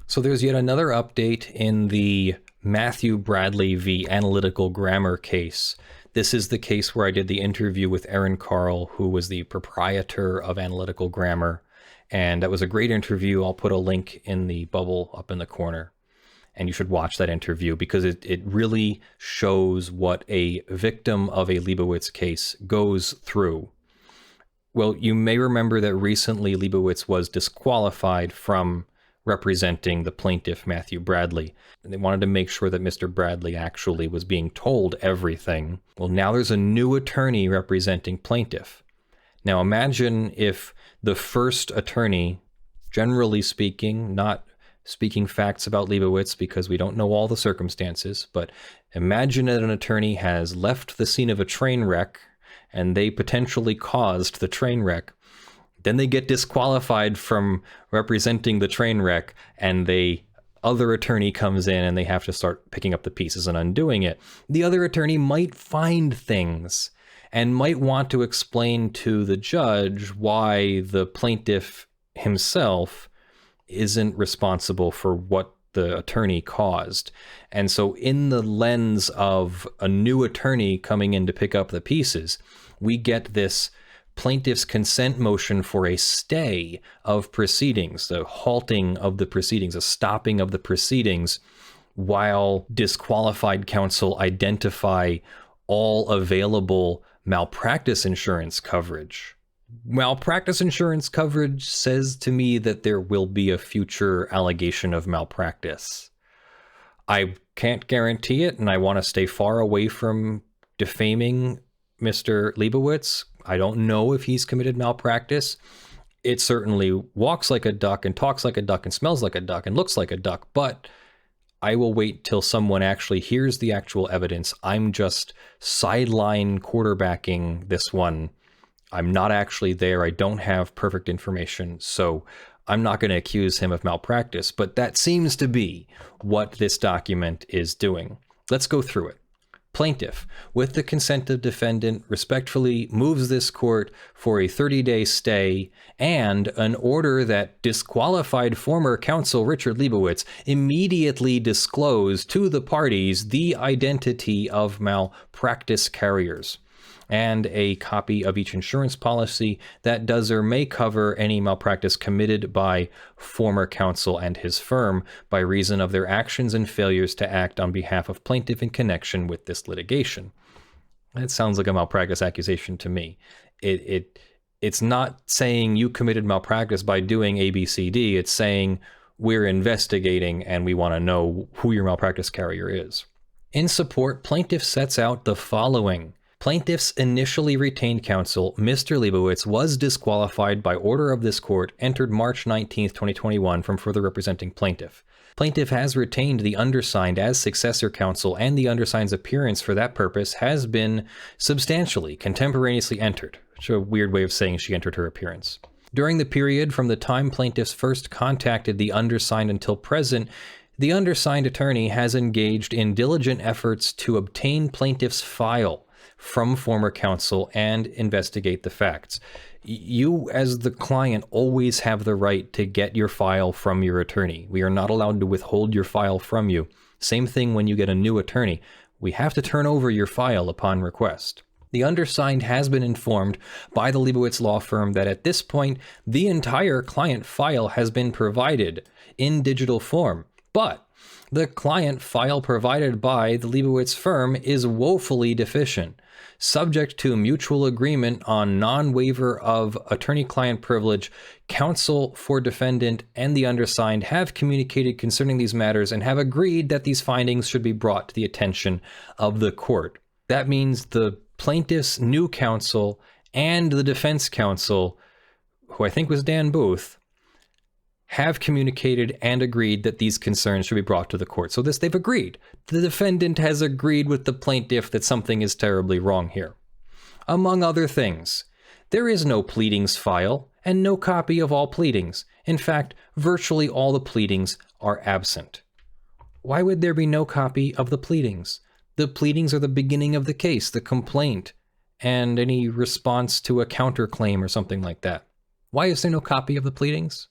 So there's yet another update in the Matthew Bradley v. Analytical Grammar case. This is the case where I did the interview with Aaron Carl, who was the proprietor of Analytical Grammar. And that was a great interview. I'll put a link in the bubble up in the corner. And you should watch that interview because it really shows what a victim of a Liebowitz case goes through. Well, you may remember that recently Liebowitz was disqualified from representing the plaintiff, Matthew Bradley. And they wanted to make sure that Mr. Bradley actually was being told everything. Well, now there's a new attorney representing plaintiff. Now imagine if the first attorney, generally speaking, not speaking facts about Liebowitz because we don't know all the circumstances, but imagine that an attorney has left the scene of a train wreck and they potentially caused the train wreck. Then they get disqualified from representing the train wreck, and the other attorney comes in and they have to start picking up the pieces and undoing it. The other attorney might find things and might want to explain to the judge why the plaintiff himself isn't responsible for what the attorney caused. And so in the lens of a new attorney coming in to pick up the pieces, we get this plaintiff's consent motion for a stay of proceedings, the halting of the proceedings, a stopping of the proceedings, while disqualified counsel identify all available malpractice insurance coverage. Malpractice insurance coverage says to me that there will be a future allegation of malpractice. I can't guarantee it, and I want to stay far away from defaming Mr. Liebowitz. I don't know if he's committed malpractice. It certainly walks like a duck and talks like a duck and smells like a duck and looks like a duck, but I will wait till someone actually hears the actual evidence. I'm just sideline quarterbacking this one. I'm not actually there. I don't have perfect information, so I'm not going to accuse him of malpractice, but that seems to be what this document is doing. Let's go through it. Plaintiff, with the consent of defendant, respectfully moves this court for a 30-day stay and an order that disqualified former counsel Richard Liebowitz immediately disclose to the parties the identity of malpractice carriers, and a copy of each insurance policy that does or may cover any malpractice committed by former counsel and his firm by reason of their actions and failures to act on behalf of plaintiff in connection with this litigation. That sounds like a malpractice accusation to me. It's not saying you committed malpractice by doing A, B, C, D. It's saying we're investigating and we want to know who your malpractice carrier is. In support, plaintiff sets out the following. Plaintiff's initially retained counsel, Mr. Liebowitz, was disqualified by order of this court, entered March 19, 2021, from further representing plaintiff. Plaintiff has retained the undersigned as successor counsel, and the undersigned's appearance for that purpose has been substantially contemporaneously entered, which is a weird way of saying she entered her appearance. During the period from the time plaintiffs first contacted the undersigned until present, the undersigned attorney has engaged in diligent efforts to obtain plaintiff's file from former counsel and investigate the facts. You, as the client, always have the right to get your file from your attorney. We are not allowed to withhold your file from you. Same thing when you get a new attorney. We have to turn over your file upon request. The undersigned has been informed by the Liebowitz law firm that at this point, the entire client file has been provided in digital form, but the client file provided by the Liebowitz firm is woefully deficient. Subject to mutual agreement on non-waiver of attorney-client privilege, counsel for defendant and the undersigned have communicated concerning these matters and have agreed that these findings should be brought to the attention of the court. That means the plaintiff's new counsel and the defense counsel, who I think was Dan Booth, have communicated and agreed that these concerns should be brought to the court. So they've agreed. The defendant has agreed with the plaintiff that something is terribly wrong here. Among other things, there is no pleadings file and no copy of all pleadings. In fact, virtually all the pleadings are absent. Why would there be no copy of the pleadings? The pleadings are the beginning of the case, the complaint, and any response to a counterclaim or something like that. Why is there no copy of the pleadings?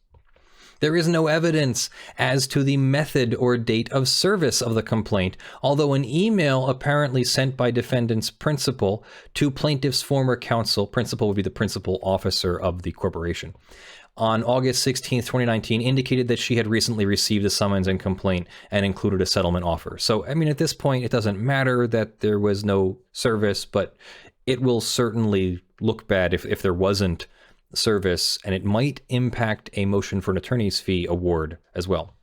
There is no evidence as to the method or date of service of the complaint, although an email apparently sent by defendant's principal to plaintiff's former counsel, principal would be the principal officer of the corporation, on August 16th, 2019, indicated that she had recently received a summons and complaint and included a settlement offer. So, I mean, at this point, it doesn't matter that there was no service, but it will certainly look bad if there wasn't service, and it might impact a motion for an attorney's fee award as well.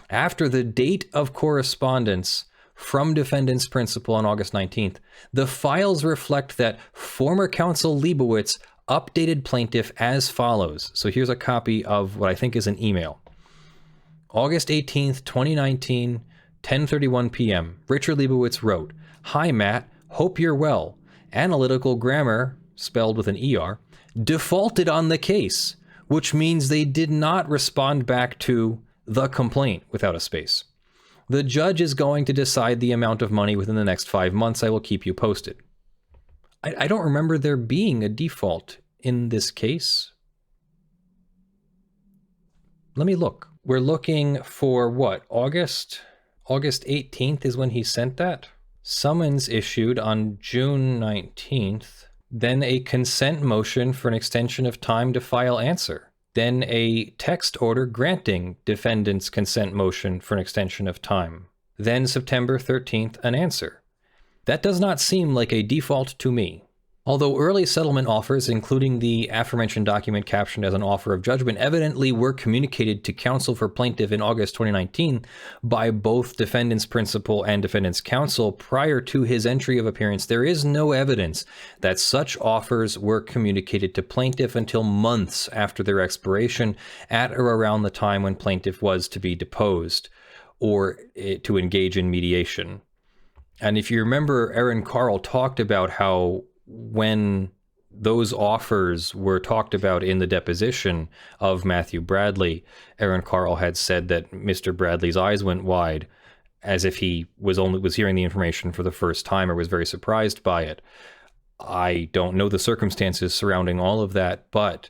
After the date of correspondence from defendant's principal on August 19th, the files reflect that former counsel Liebowitz updated plaintiff as follows. So here's a copy of what I think is an email. August 18th, 2019, 10:31 p.m. Richard Liebowitz wrote, "Hi, Matt. Hope you're well. Analytical grammar, spelled with an ER, defaulted on the case, which means they did not respond back to the complaint without a space. The judge is going to decide the amount of money within the next 5 months. I will keep you posted." I don't remember there being a default in this case. Let me look. We're looking for what? August 18th is when he sent that. Summons issued on June 19th. Then a consent motion for an extension of time to file answer. Then a text order granting defendant's consent motion for an extension of time. Then September 13th, an answer. That does not seem like a default to me. Although early settlement offers, including the aforementioned document captioned as an offer of judgment, evidently were communicated to counsel for plaintiff in August 2019 by both defendant's principal and defendant's counsel prior to his entry of appearance, there is no evidence that such offers were communicated to plaintiff until months after their expiration, at or around the time when plaintiff was to be deposed or to engage in mediation. And if you remember, Aaron Carl talked about how when those offers were talked about in the deposition of Matthew Bradley, Aaron Carl had said that Mr. Bradley's eyes went wide as if he was hearing the information for the first time or was very surprised by it. I don't know the circumstances surrounding all of that, but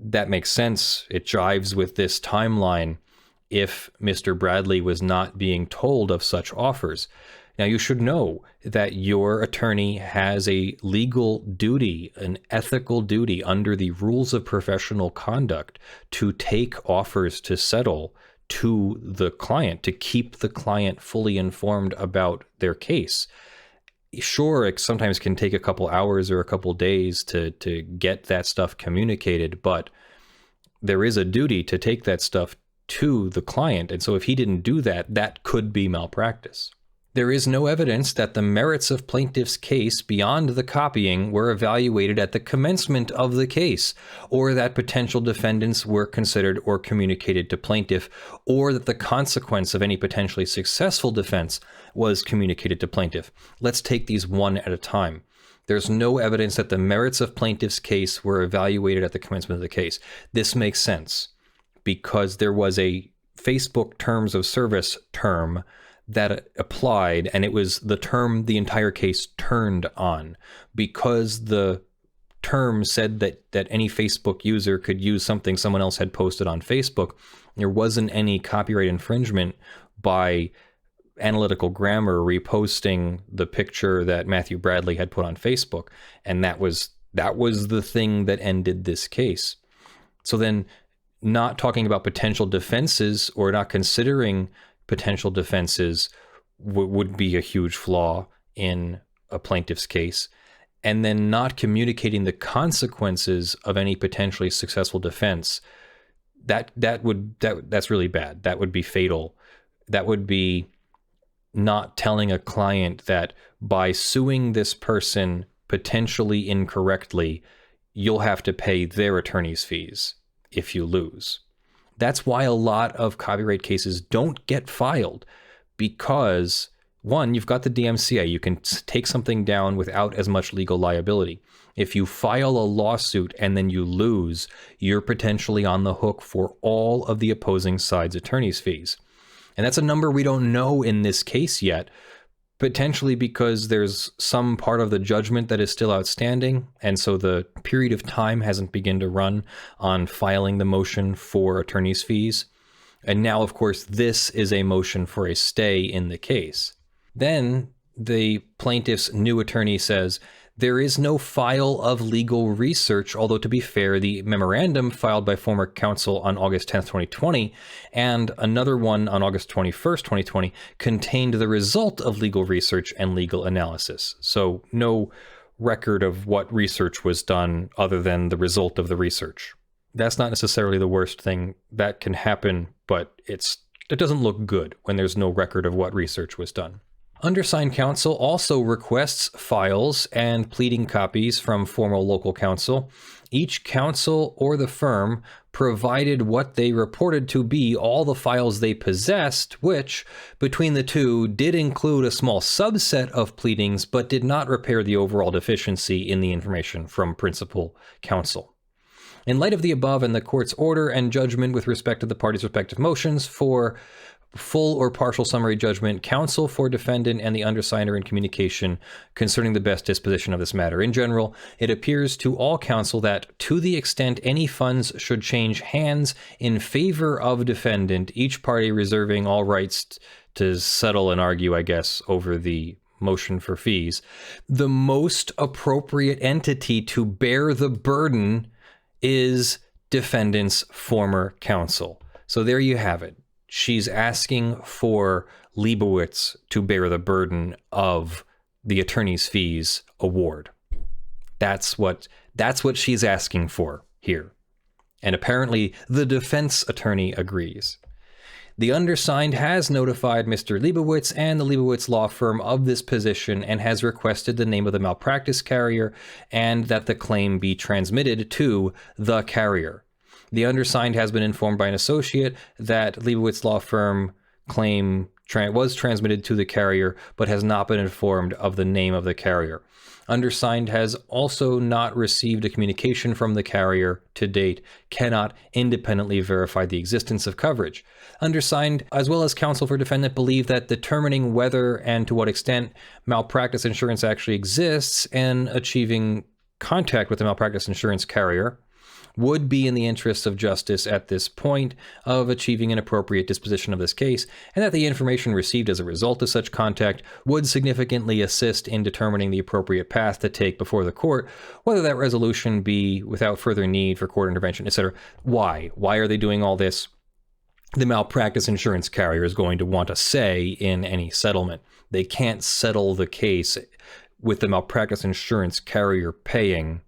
that makes sense. It jives with this timeline if Mr. Bradley was not being told of such offers. Now, you should know that your attorney has a legal duty, an ethical duty under the rules of professional conduct to take offers to settle to the client, to keep the client fully informed about their case. Sure, it sometimes can take a couple hours or a couple days to get that stuff communicated, but there is a duty to take that stuff to the client. And so if he didn't do that, that could be malpractice. There is no evidence that the merits of plaintiff's case beyond the copying were evaluated at the commencement of the case, or that potential defendants were considered or communicated to plaintiff, or that the consequence of any potentially successful defense was communicated to plaintiff. Let's take these one at a time. There's no evidence that the merits of plaintiff's case were evaluated at the commencement of the case. This makes sense because there was a Facebook terms of service term that applied, and it was the term the entire case turned on, because the term said that any Facebook user could use something someone else had posted on Facebook. There wasn't any copyright infringement by Analytical Grammar reposting the picture that Matthew Bradley had put on Facebook, and that was the thing that ended this case. So then, not talking about potential defenses or not considering potential defenses would be a huge flaw in a plaintiff's case. And then not communicating the consequences of any potentially successful defense, that's really bad. That would be fatal. That would be not telling a client that by suing this person potentially incorrectly, you'll have to pay their attorney's fees if you lose. That's why a lot of copyright cases don't get filed, because one, you've got the DMCA. You can take something down without as much legal liability. If you file a lawsuit and then you lose, you're potentially on the hook for all of the opposing side's attorney's fees. And that's a number we don't know in this case yet, potentially because there's some part of the judgment that is still outstanding, and so the period of time hasn't begun to run on filing the motion for attorney's fees. And now, of course, this is a motion for a stay in the case. Then the plaintiff's new attorney says, there is no file of legal research, although to be fair, the memorandum filed by former counsel on August 10th, 2020, and another one on August 21st, 2020, contained the result of legal research and legal analysis. So no record of what research was done other than the result of the research. That's not necessarily the worst thing that can happen, but it doesn't look good when there's no record of what research was done. Undersigned counsel also requests files and pleading copies from former local counsel. Each counsel or the firm provided what they reported to be all the files they possessed, which, between the two, did include a small subset of pleadings, but did not repair the overall deficiency in the information from principal counsel. In light of the above and the court's order and judgment with respect to the parties' respective motions for full or partial summary judgment, counsel for defendant and the undersigned are in communication concerning the best disposition of this matter. In general, it appears to all counsel that to the extent any funds should change hands in favor of defendant, each party reserving all rights to settle and argue, I guess, over the motion for fees, the most appropriate entity to bear the burden is defendant's former counsel. So there you have it. She's asking for Liebowitz to bear the burden of the attorney's fees award. That's what she's asking for here. And apparently the defense attorney agrees. The undersigned has notified Mr. Liebowitz and the Liebowitz law firm of this position and has requested the name of the malpractice carrier and that the claim be transmitted to the carrier. The undersigned has been informed by an associate that Liebowitz law firm claim was transmitted to the carrier, but has not been informed of the name of the carrier. Undersigned has also not received a communication from the carrier to date, cannot independently verify the existence of coverage. Undersigned, as well as counsel for defendant, believe that determining whether and to what extent malpractice insurance actually exists and achieving contact with the malpractice insurance carrier would be in the interests of justice at this point of achieving an appropriate disposition of this case, and that the information received as a result of such contact would significantly assist in determining the appropriate path to take before the court, whether that resolution be without further need for court intervention, etc. Why? Why are they doing all this? The malpractice insurance carrier is going to want a say in any settlement. They can't settle the case with the malpractice insurance carrier paying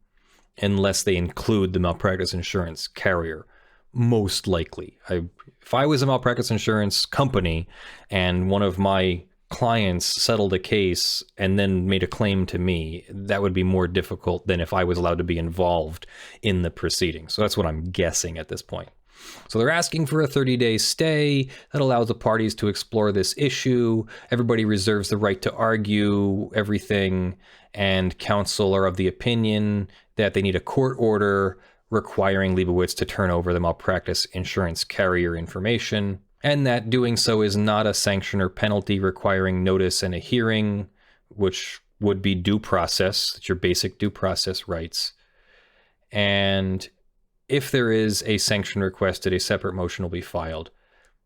unless they include the malpractice insurance carrier, most likely. If I was a malpractice insurance company and one of my clients settled a case and then made a claim to me, that would be more difficult than if I was allowed to be involved in the proceeding. So that's what I'm guessing at this point. So they're asking for a 30-day stay that allows the parties to explore this issue. Everybody reserves the right to argue everything, and counsel are of the opinion that they need a court order requiring Liebowitz to turn over the malpractice insurance carrier information, and that doing so is not a sanction or penalty requiring notice and a hearing, which would be due process. It's your basic due process rights. And if there is a sanction requested, a separate motion will be filed.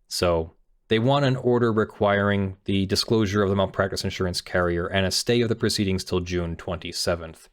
So they want an order requiring the disclosure of the malpractice insurance carrier and a stay of the proceedings till June 27th.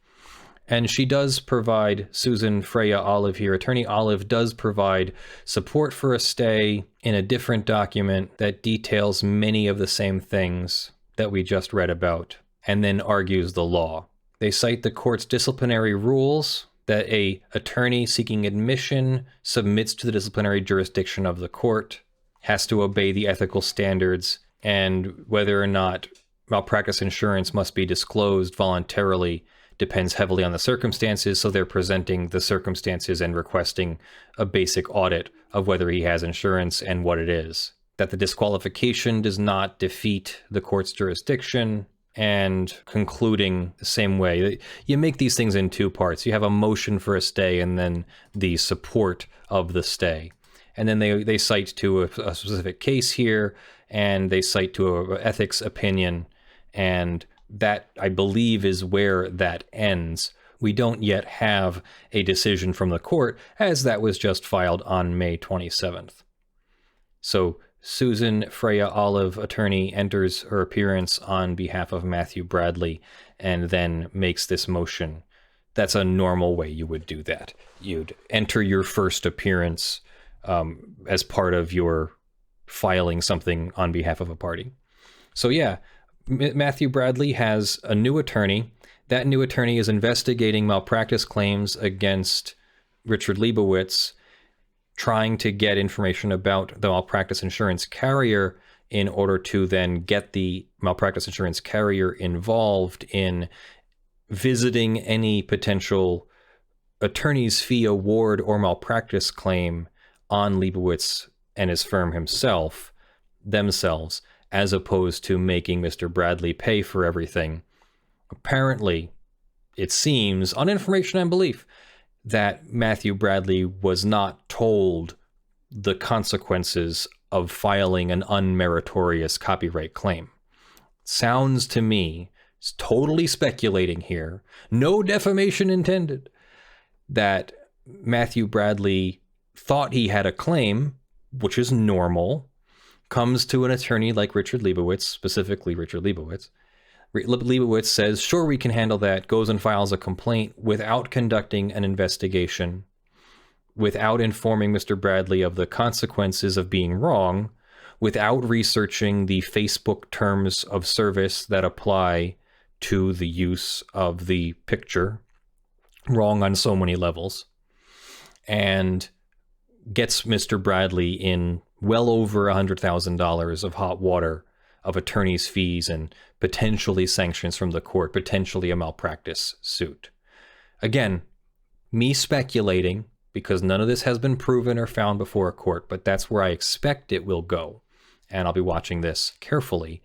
And she does provide, Susan Freya Olive here, Attorney Olive does provide support for a stay in a different document that details many of the same things that we just read about, and then argues the law. They cite the court's disciplinary rules that a attorney seeking admission submits to the disciplinary jurisdiction of the court, has to obey the ethical standards, and whether or not malpractice insurance must be disclosed voluntarily depends heavily on the circumstances. So they're presenting the circumstances and requesting a basic audit of whether he has insurance and what it is. That the disqualification does not defeat the court's jurisdiction, and concluding the same way. You make these things in two parts. You have a motion for a stay and then the support of the stay. And then they cite to a specific case here, and they cite to an ethics opinion, And that, I believe, is where that ends. We don't yet have a decision from the court, as that was just filed on May 27th. So Susan Freya Olive, attorney, enters her appearance on behalf of Matthew Bradley and then makes this motion. That's a normal way you would do that. You'd enter your first appearance as part of your filing something on behalf of a party. So yeah, Matthew Bradley has a new attorney. That new attorney is investigating malpractice claims against Richard Liebowitz, trying to get information about the malpractice insurance carrier in order to then get the malpractice insurance carrier involved in visiting any potential attorney's fee award or malpractice claim on Liebowitz and his firm themselves, as opposed to making Mr. Bradley pay for everything. Apparently, it seems, on information and belief, that Matthew Bradley was not told the consequences of filing an unmeritorious copyright claim. Sounds to me, it's totally speculating here, no defamation intended, that Matthew Bradley thought he had a claim, which is normal, comes to an attorney like Richard Liebowitz, specifically Richard Liebowitz. Liebowitz says, sure, we can handle that, goes and files a complaint without conducting an investigation, without informing Mr. Bradley of the consequences of being wrong, without researching the Facebook terms of service that apply to the use of the picture, wrong on so many levels, and gets Mr. Bradley in well over $100,000 of hot water of attorney's fees and potentially sanctions from the court, potentially a malpractice suit. Again, me speculating, because none of this has been proven or found before a court, but that's where I expect it will go. And I'll be watching this carefully,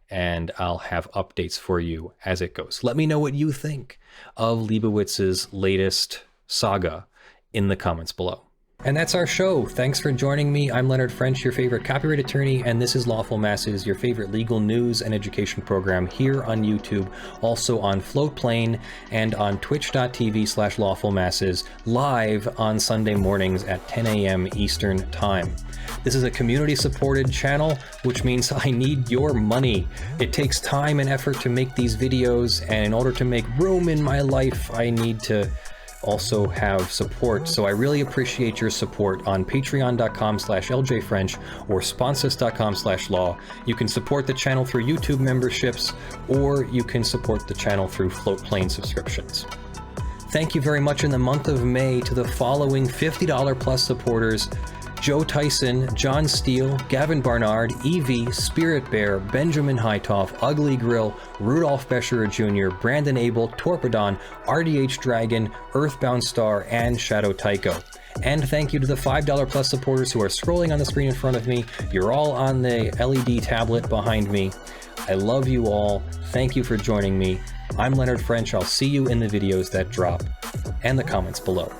and I'll have updates for you as it goes. Let me know what you think of Leibowitz's latest saga in the comments below. And that's our show. Thanks for joining me. I'm Leonard French, your favorite copyright attorney, and this is Lawful Masses, your favorite legal news and education program here on YouTube, also on Floatplane and on twitch.tv/lawfulmasses, live on Sunday mornings at 10 a.m. Eastern Time. This is a community-supported channel, which means I need your money. It takes time and effort to make these videos, and in order to make room in my life, I need to also have support. So I really appreciate your support on patreon.com/ljfrench or sponsors.com/law. You can support the channel through YouTube memberships, or you can support the channel through Floatplane subscriptions. Thank you very much in the month of May to the following $50 plus supporters: Joe Tyson, John Steele, Gavin Barnard, Eevi, Spirit Bear, Benjamin Hitov, Ugly Grill, Rudolph Bescherer Jr., Brandyn, Abel, Torpedan, RDHDragon, Earthbound Star, and ShadowTycho. And thank you to the $5 plus supporters who are scrolling on the screen in front of me. You're all on the LED tablet behind me. I love you all. Thank you for joining me. I'm Leonard French. I'll see you in the videos that drop and the comments below.